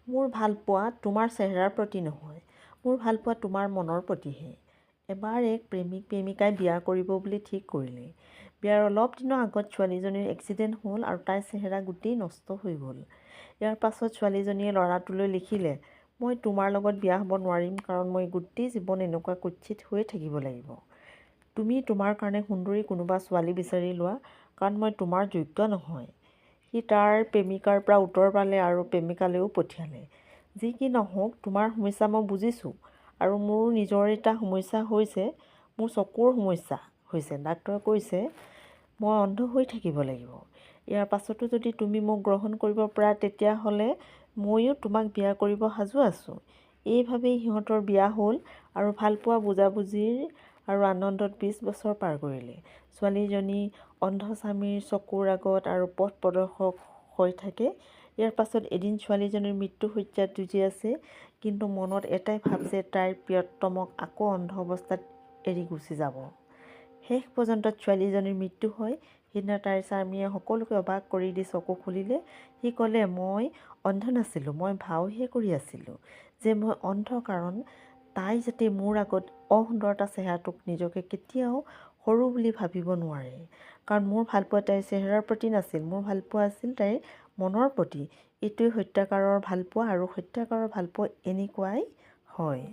মোৰ ভালপোৱা তোমাৰ চেহেৰাৰ প্ৰতি নহয়, মোৰ ভালপোৱা তোমাৰ মনৰ প্ৰতিহে। এবাৰ এক প্ৰেমিকাই বিয়া কৰিব বুলি ঠিক কৰিলে। বিয়াৰ অলপ দিনৰ আগত ছোৱালীজনীৰ এক্সিডেণ্ট হ'ল আৰু তাইৰ চেহেৰা গোটেই নষ্ট হৈ গ'ল। ইয়াৰ পাছত ছোৱালীজনীয়ে ল'ৰাটোলৈ লিখিলে, মই তোমাৰ লগত বিয়া হ'ব নোৱাৰিম কাৰণ মই গোটেই জীৱন এনেকুৱা কুৎসিত হৈয়ে থাকিব লাগিব। তুমি তোমাৰ কাৰণে সুন্দৰী কোনোবা ছোৱালী বিচাৰি লোৱা কাৰণ মই তোমাৰ যোগ্য নহয়। সি তাৰ প্ৰেমিকাৰ পৰা উত্তৰ পালে আৰু প্ৰেমিকালৈও পঠিয়ালে। যি কি নহওক, তোমাৰ সমস্যা মই বুজিছোঁ আৰু মোৰ নিজৰ এটা সমস্যা হৈছে, মোৰ চকুৰ সমস্যা হৈছে। ডাক্তৰে কৈছে মই অন্ধ হৈ থাকিব লাগিব। ইয়াৰ পাছতো যদি তুমি মোক গ্ৰহণ কৰিব পাৰা তেতিয়াহ'লে ময়ো তোমাক বিয়া কৰিব সাজু আছোঁ। এইভাৱেই সিহঁতৰ বিয়া হ'ল আৰু ভালপোৱা বুজাবুজিৰ আৰু আনন্দত 20 বছৰ পাৰ কৰিলে। ছোৱালীজনী অন্ধ স্বামীৰ চকুৰ আগত আৰু পথ প্ৰদৰ্শক হৈ থাকে। ইয়াৰ পাছত এদিন ছোৱালীজনীৰ মৃত্যুশয্যাত যুঁজি আছে, কিন্তু মনত এটাই ভাব যে তাইৰ প্ৰিয়তমক আকৌ অন্ধ অৱস্থাত এৰি গুচি যাব। শেষ পৰ্যন্ত ছোৱালীজনীৰ মৃত্যু হয়। সিদিনা তাইৰ স্বামীয়ে সকলোকে অবাক কৰি দি চকু খুলিলে। সি ক'লে, মই অন্ধ নাছিলোঁ, মই ভাওহে কৰি আছিলোঁ যে মই অন্ধ, কাৰণ তাই যাতে মোৰ আগত অসুন্দৰতা চেহেৰাটোক নিজকে কেতিয়াও সৰু বুলি ভাবিব নোৱাৰে। কাৰণ মোৰ ভালপোৱা তাইৰ চেহেৰাৰ প্ৰতি নাছিল, মোৰ ভালপোৱা আছিল তাইৰ মনৰ প্ৰতি। এইটোৱে সত্যাকাৰৰ ভালপোৱা, আৰু সত্যাকাৰৰ ভালপোৱা এনেকুৱাই হয়।